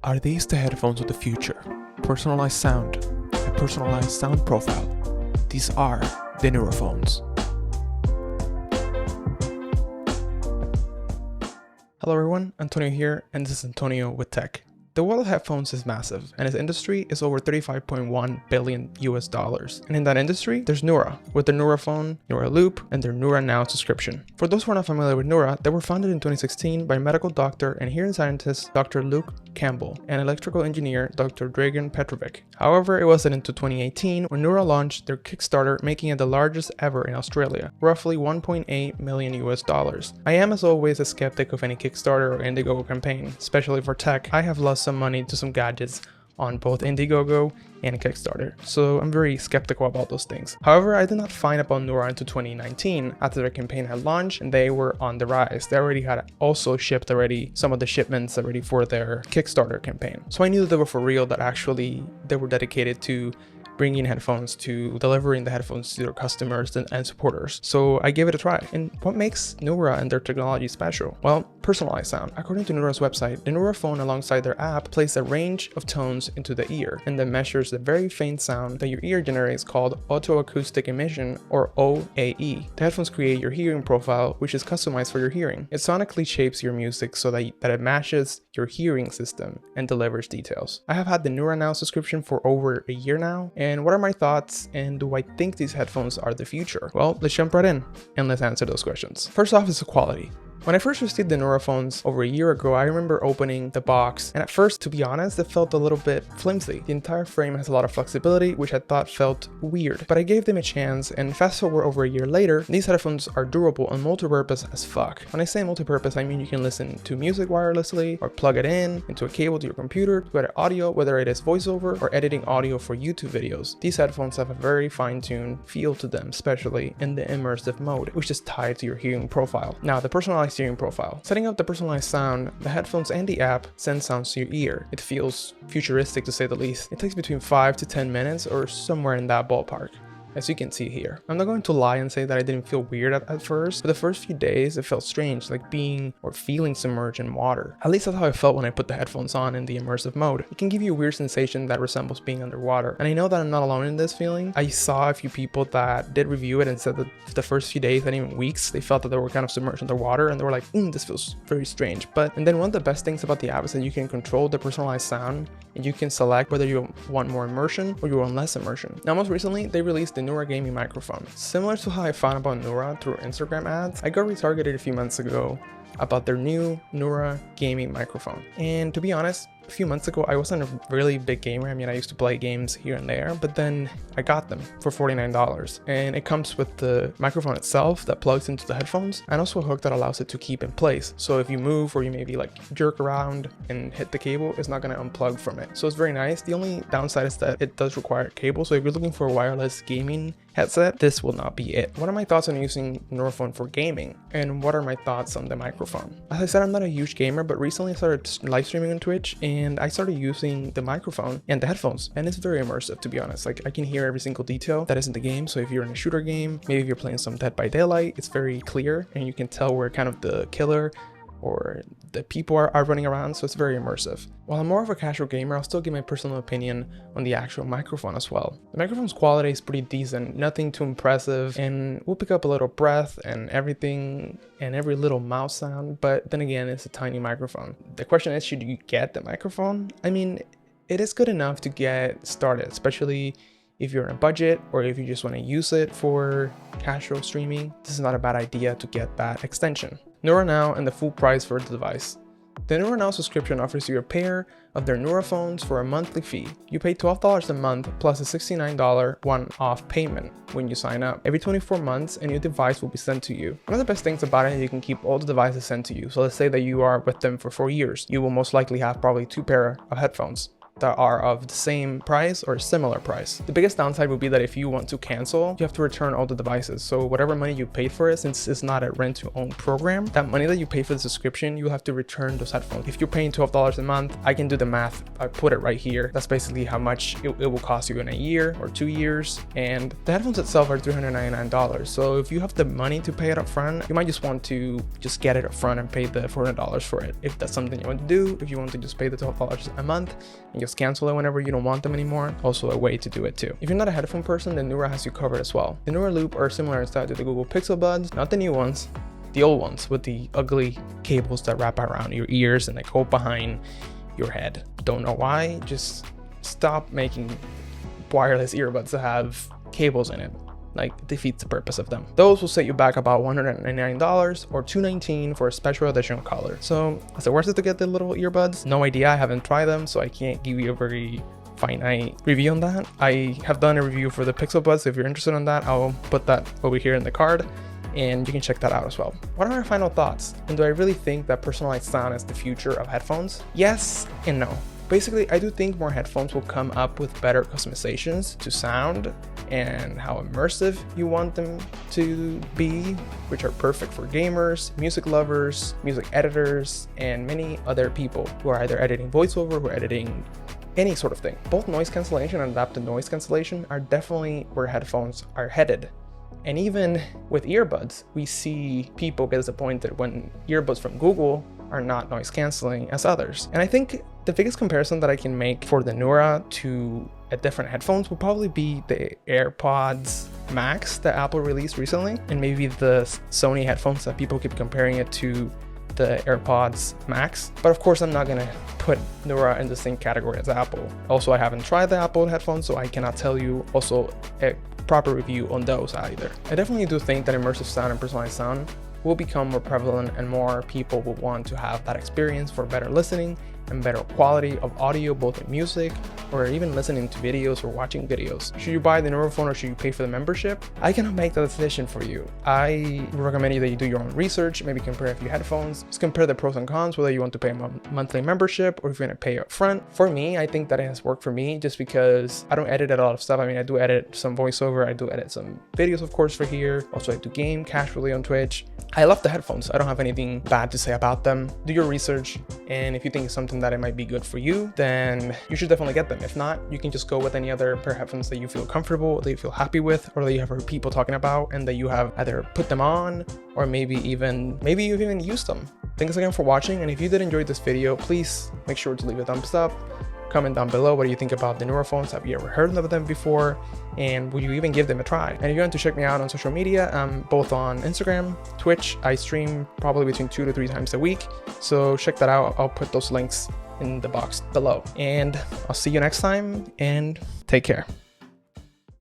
Are these the headphones of the future? Personalized sound, a personalized sound profile. These are the Nuraphones. Hello everyone, Antonio here, and this is Antonio with Tech. The world of headphones is massive, and its industry is over $35.1 billion US. And in that industry, there's Nura, with their Nuraphone, Nura Loop, and their NuraNow Subscription. For those who are not familiar with Nura, they were founded in 2016 by medical doctor and hearing scientist Dr. Luke Campbell and electrical engineer Dr. Dragan Petrovic. However, it wasn't until 2018 when Nura launched their Kickstarter, making it the largest ever in Australia, roughly $1.8 million US. I am, as always, a skeptic of any Kickstarter or Indiegogo campaign, especially for tech. I have lost some money to some gadgets on both Indiegogo and Kickstarter, so I'm very skeptical about those things. However, I did not find about Nura until 2019 after their campaign had launched and they were on the rise. They already had also shipped some of the shipments already for their Kickstarter campaign. So I knew that they were for real, that actually they were dedicated to bringing headphones, to delivering the headphones to their customers and supporters. So I gave it a try. And what makes Nura and their technology special? Well, personalized sound. According to Nura's website, the Nuraphone alongside their app plays a range of tones into the ear and then measures the very faint sound that your ear generates, called autoacoustic emission, or OAE. The headphones create your hearing profile, which is customized for your hearing. It sonically shapes your music so that it matches your hearing system and delivers details. I have had the NuraNow subscription for over a year now, and what are my thoughts, and do I think these headphones are the future? Well, let's jump right in and let's answer those questions. First off is the quality. When I first received the Nuraphones over a year ago, I remember opening the box, and at first, to be honest, it felt a little bit flimsy. The entire frame has a lot of flexibility, which I thought felt weird, but I gave them a chance, and fast forward over a year later, these headphones are durable and multi-purpose as fuck. When I say multi-purpose, I mean you can listen to music wirelessly, or plug it into a cable to your computer to edit audio, whether it is voiceover or editing audio for YouTube videos. These headphones have a very fine-tuned feel to them, especially in the immersive mode, which is tied to your hearing profile. Now, the personalized hearing profile. Setting up the personalized sound, the headphones and the app send sounds to your ear. It feels futuristic, to say the least. It takes between 5 to 10 minutes or somewhere in that ballpark, as you can see here. I'm not going to lie and say that I didn't feel weird at first, but the first few days it felt strange, like being or feeling submerged in water. At least that's how I felt when I put the headphones on in the immersive mode. It can give you a weird sensation that resembles being underwater, and I know that I'm not alone in this feeling. I saw a few people that did review it and said that the first few days and even weeks they felt that they were kind of submerged underwater, and they were like, this feels very strange. And then one of the best things about the app is that you can control the personalized sound, and you can select whether you want more immersion or you want less immersion. Now, most recently they released the Nura gaming microphone. Similar to how I found about Nura through Instagram ads, I got retargeted a few months ago about their new Nura gaming microphone. And to be honest, a few months ago, I wasn't a really big gamer. I mean, I used to play games here and there, but then I got them for $49. And it comes with the microphone itself that plugs into the headphones, and also a hook that allows it to keep in place. So if you move or you maybe like jerk around and hit the cable, it's not gonna unplug from it. So it's very nice. The only downside is that it does require a cable. So if you're looking for a wireless gaming headset, this will not be it. What are my thoughts on using Nuraphone for gaming? And what are my thoughts on the microphone? As I said, I'm not a huge gamer, but recently I started live streaming on Twitch, and I started using the microphone and the headphones, and it's very immersive, to be honest. Like, I can hear every single detail that is in the game. So if you're in a shooter game, maybe if you're playing some Dead by Daylight, it's very clear and you can tell where kind of the killer or the people are running around, so it's very immersive. While I'm more of a casual gamer, I'll still give my personal opinion on the actual microphone as well. The microphone's quality is pretty decent, nothing too impressive, and we'll pick up a little breath and everything and every little mouse sound, but then again, it's a tiny microphone. The question is, should you get the microphone? I mean, it is good enough to get started, especially if you're on a budget or if you just want to use it for casual streaming. This is not a bad idea to get that extension. NuraNow and the full price for the device. The NuraNow subscription offers you a pair of their Nuraphones for a monthly fee. You pay $12 a month plus a $69 one-off payment when you sign up. Every 24 months, a new device will be sent to you. One of the best things about it is you can keep all the devices sent to you. So let's say that you are with them for 4 years. You will most likely have probably 2 pair of headphones. that are of the same price or similar price. The biggest downside would be that if you want to cancel, you have to return all the devices. So whatever money you paid for it, since it's not a rent to own program, that money that you pay for the subscription, you have to return those headphones. If you're paying $12 a month, I can do the math. I put it right here. That's basically how much it will cost you in a year or 2 years. And the headphones itself are $399. So if you have the money to pay it up front, you might just want to just get it up front and pay the $400 for it. If that's something you want to do, if you want to just pay the $12 a month and just cancel it whenever you don't want them anymore, also a way to do it too. If you're not a headphone person, then Nura has you covered as well. The Nura Loop are similar in style to the Google Pixel Buds, not the new ones, the old ones with the ugly cables that wrap around your ears and they go behind your head. Don't know why, just stop making wireless earbuds that have cables in it. Like, it defeats the purpose of them. Those will set you back about $199 or $219 for a special edition color. So is it worth it to get the little earbuds? No idea, I haven't tried them, so I can't give you a very finite review on that. I have done a review for the Pixel Buds, so if you're interested in that, I'll put that over here in the card and you can check that out as well. What are our final thoughts? And do I really think that personalized sound is the future of headphones? Yes and no. Basically, I do think more headphones will come up with better customizations to sound and how immersive you want them to be, which are perfect for gamers, music lovers, music editors, and many other people who are either editing voiceover or editing any sort of thing. Both noise cancellation and adaptive noise cancellation are definitely where headphones are headed. And even with earbuds, we see people get disappointed when earbuds from Google are not noise canceling as others. And I think the biggest comparison that I can make for the Nura to a different headphones will probably be the AirPods Max that Apple released recently, and maybe the Sony headphones that people keep comparing it to the AirPods Max. But of course, I'm not gonna put Nura in the same category as Apple. Also, I haven't tried the Apple headphones, so I cannot tell you also a proper review on those either. I definitely do think that immersive sound and personalized sound will become more prevalent and more people will want to have that experience for better listening and better quality of audio, both in music or even listening to videos or watching videos. Should you buy the Nuraphone or should you pay for the membership? I cannot make that decision for you. I recommend you that you do your own research, maybe compare a few headphones, just compare the pros and cons, whether you want to pay a monthly membership or if you're gonna pay up front. For me, I think that it has worked for me just because I don't edit a lot of stuff. I mean, I do edit some voiceover, I do edit some videos, of course, for here. Also, I do game casually on Twitch. I love the headphones. I don't have anything bad to say about them. Do your research, and if you think it's something that it might be good for you, then you should definitely get them. If not, you can just go with any other pair of headphones that you feel comfortable, that you feel happy with, or that you have heard people talking about and that you have either put them on or maybe you've even used them. Thanks again for watching, and if you did enjoy this video, please make sure to leave a thumbs up. Comment down below what do you think about the Nuraphones. Have you ever heard of them before? And would you even give them a try? And if you want to check me out on social media, I'm both on Instagram, Twitch. I stream probably between 2 to 3 times a week. So check that out. I'll put those links in the box below. And I'll see you next time and take care.